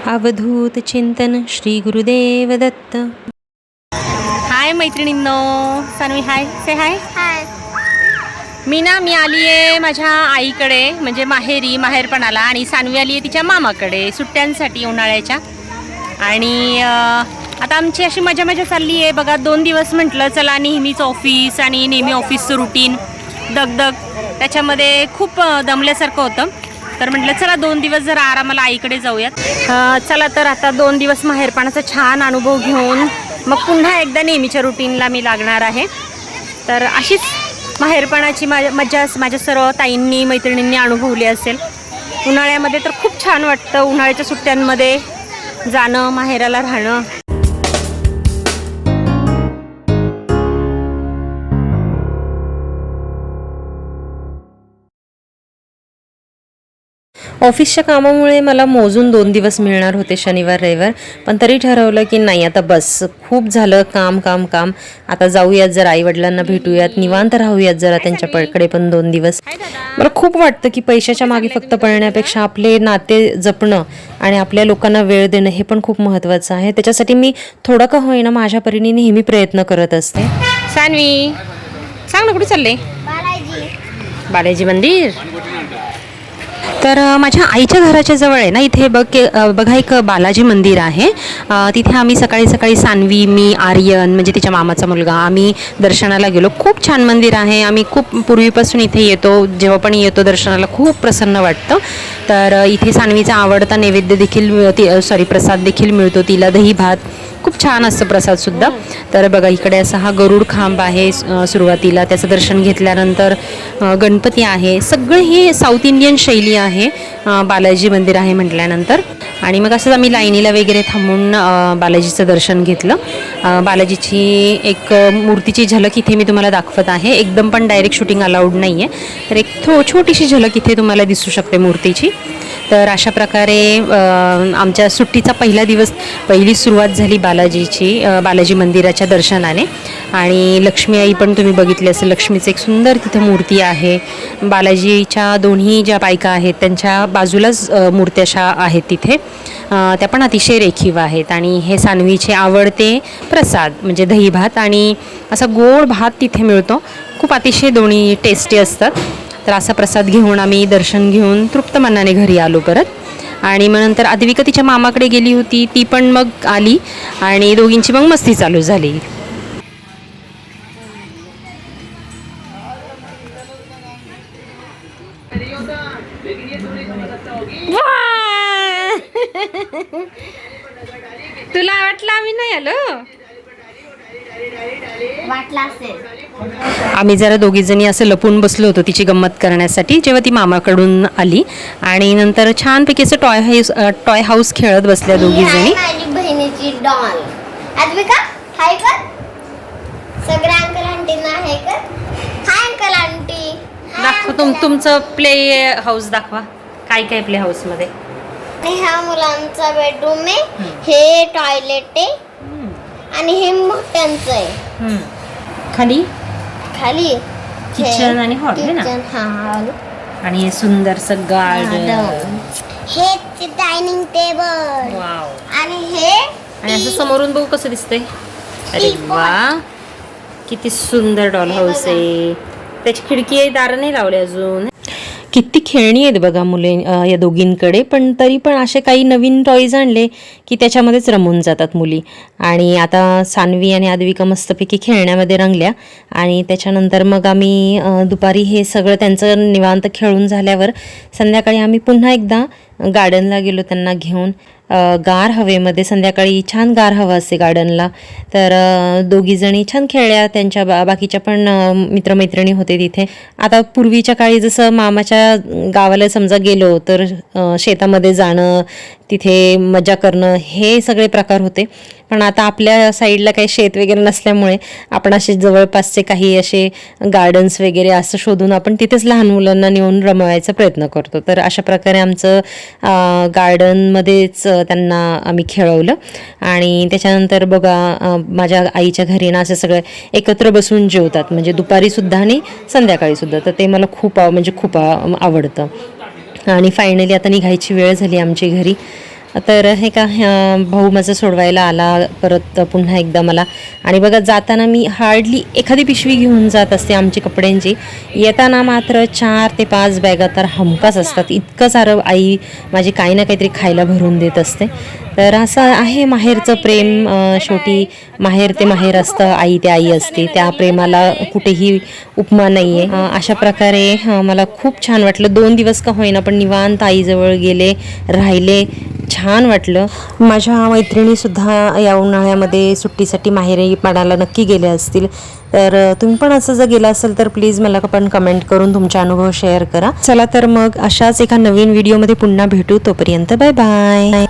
अवधूत चिंतन श्री गुरुदेव दत्त। हाय मैत्रिणींनो, सानवी हाय, से हाय। मी आली आहे माझ्या आईकडे, म्हणजे माहेरपणाला, आणि सानवी आली आहे तिच्या मामाकडे सुट्ट्यांसाठी उन्हाळ्याच्या। आणि आता आमची अशी मजा चालली आहे बघा। 2 दिवस म्हटलं चला, नेहमीच ऑफिस आणि नेहमी ऑफिसचं रुटीन दगदग, त्याच्यामध्ये खूप दमल्यासारखं होतं। तर म्हटलं चला 2 दिवस जरा आरामाला आईकडे जाऊयात। चला तर आता 2 दिवस माहेरपणाचा छान अनुभव घेऊन मग पुन्हा एकदा नेहमीच्या रुटीनला मी लागणार आहे। तर अशीच माहेरपणाची मजा माझ्या सर्व ताईंनी मैत्रिणींनी अनुभवली असेल। उन्हाळ्यामध्ये तर खूप छान वाटतं, उन्हाळ्याच्या सुट्ट्यांमध्ये जाणं, माहेराला राहणं। ऑफिसच्या कामामुळे मला मोजून 2 दिवस मिळणार होते, शनिवार रविवार, पण तरी ठरवलं की नाही, आता बस, खूप झालं काम काम काम। आता जाऊयात जरा आईवडिलांना भेटूयात, निवांत राहूयात जरा त्यांच्याकडे पण 2 दिवस। मला खूप वाटतं की पैशाच्या मागे फक्त पळण्यापेक्षा आपले नाते जपणं आणि आपल्या लोकांना वेळ देणं हे पण खूप महत्त्वाचं आहे। त्याच्यासाठी मी थोडं का होईना माझ्या परीने नेहमी प्रयत्न करत असते। सानवी सांग ना, कुठे चालले? बालाजी मंदिर। तर माझ्या आईच्या घराच्या जवळ आहे ना, इथे बघा एक बालाजी मंदिर आहे। तिथे आम्ही सकाळी सानवी, मी, आर्यन म्हणजे तिच्या मामाचा मुलगा, आम्ही दर्शनाला गेलो। खूप छान मंदिर आहे, आम्ही खूप पूर्वीपासून इथे येतो, जेव्हा पण येतो दर्शनाला खूप प्रसन्न वाटतं। तर इथे सानवीचा आवडता नैवेद्य देखील प्रसाद देखील मिळतो, तिला दही भात खूप छान असतं प्रसादसुद्धा। तर बघा इकडे असा हा गरुड खांब आहे, सुरुवातीला त्याचं दर्शन घेतल्यानंतर गणपती आहे। सगळं हे साऊथ इंडियन शैली आहे, बालाजी मंदिर आहे म्हटल्यानंतर। आणि मग असंच आम्ही लाईनीला वगैरे थांबून बालाजीचं दर्शन घेतलं। बालाजीची एक मूर्तीची झलक इथे मी तुम्हाला दाखवत आहे, एकदम पण डायरेक्ट शूटिंग अलाउड नाही आहे, तर एक छोटीशी झलक इथे तुम्हाला दिसू शकते मूर्तीची। तर अशा प्रकारे आमच्या सुट्टीचा पहिला दिवस, पहिली सुरुवात झाली बालाजी मंदिराच्या दर्शनाने। आणि लक्ष्मी आई पण तुम्ही बघितली असेल, लक्ष्मीचं एक सुंदर तिथे मूर्ती आहे। बालाजीच्या दोन्ही ज्या बायका आहेत त्यांच्या बाजूलाच मूर्त्या अशा आहेत तिथे, त्या पण अतिशय रेखीव आहेत। आणि हे सानवीचे आवडते प्रसाद म्हणजे दही भात आणि असा गोड भात तिथे मिळतो, खूप अतिशय दोन्ही टेस्टी असतात। तर असा प्रसाद घेऊन आम्ही दर्शन घेऊन तृप्त मनाने घरी आलो परत। आणि मग नंतर अद्विका तिच्या मामाकडे गेली होती, ती पण मग आली आणि दोघींची मग मस्ती चालू झाली। तुला वाटलं आम्ही नाही आलो? आम्ही जरा दोघी जणी असं लपून बसलो होतो तिची गंमत करण्यासाठी, जेव्हा ती मामाकडून आली। आणि नंतर छानपैकी असं टॉय हाऊस खेळत बसल्या दोघी जणी। माझी बहिणीची डॉल अद्विका, हाय कर सगळ्या अंकल आंटींना, हाय कर, हाय अंकल आंटी। दाखवा तुमचं प्ले हाऊस दाखवा, काय काय प्ले हाऊस मध्ये। हा मुलांचा बेडरूम आहे, हे टॉयलेट आहे आणि हे मोठ्यांचं आहे। खाली किचन आणि हॉल आहे ना, हॉल आणि हे सुंदरसं गार्डन, हे डायनिंग टेबल, वाव। आणि असं समोरून बघू कसं दिसतंय, अरे वा, किती सुंदर डॉल हाऊस आहे। त्याची खिडकी आहे, दार नाही लावले अजून। किती खेळणी आहेत बघा मुले या दोघींकडे, पण तरी पण असे काही नवीन टॉईज आणले की त्याच्यामध्येच रमून जातात मुली। आणि आता सानवी आणि अद्विका मस्तपैकी खेळण्यामध्ये रंगल्या। आणि त्याच्यानंतर मग आम्ही दुपारी हे सगळं त्यांचं निवांत खेळून झाल्यावर संध्याकाळी आम्ही पुन्हा एकदा गार्डनला गेलो त्यांना घेऊन। गार हवेमध्ये संध्याकाळी छान गार हवा असते गार्डनला, तर दोघीजणी छान खेळल्या, त्यांच्या बाकीच्या पण मित्रमैत्रिणी होते तिथे। आता पूर्वीच्या काळी जसं मामाच्या गावाला समजा गेलो तर शेतामध्ये जाणं, तिथे मजा करणं, हे सगळे प्रकार होते। पण आता आपल्या साईडला काही शेत वगैरे नसल्यामुळे आपण असे जवळपासचे काही असे गार्डन्स वगैरे असं शोधून आपण तिथेच लहान मुलांना नेऊन रमवायचा प्रयत्न करतो। तर अशा प्रकारे आमचं गार्डनमध्येच त्यांना आम्ही खेळवलं। आणि त्याच्यानंतर बघा माझ्या आईच्या घरी ना असं सगळं एकत्र बसून जेवतात, म्हणजे दुपारीसुद्धा आणि संध्याकाळीसुद्धा, तर ते मला खूप आवडतं। आणि फायनली आता निघायची वेळ झाली आमची घरी। तर हे का भाऊ माझं सोडवायला आला परत पुन्हा एकदा मला. आणि बघा जाताना मी हार्डली एखादी पिशवी घेऊन जात असते आमची कपड्यांची. येताना मात्र 4 ते 5 बॅगा तर हमखास असतात. इतकं सारं आई माझी काही ना काहीतरी खायला भरून देत असते. तर असं आहे माहेरचं प्रेम. शेवटी माहेर ते माहेर असतं, आई ते आई असते. त्या प्रेमाला कुठेही उपमा नाही आहे. अशा प्रकारे मला खूप छान वाटलं. 2 दिवस का होईना पण निवांत आईजवळ गेले, राहिले, छान वाटलं. माझ्या मैत्रिणीसुद्धा या उन्हाळ्यामध्ये सुट्टीसाठी माहेरी पाडायला नक्की गेल्या असतील. तर तुम्ही पण असं जर गेला असेल तर प्लीज मला पण कमेंट करून तुमचे अनुभव शेअर करा. चला तर मग अशाच एका नवीन व्हिडिओमध्ये पुन्हा भेटू. तोपर्यंत बाय बाय.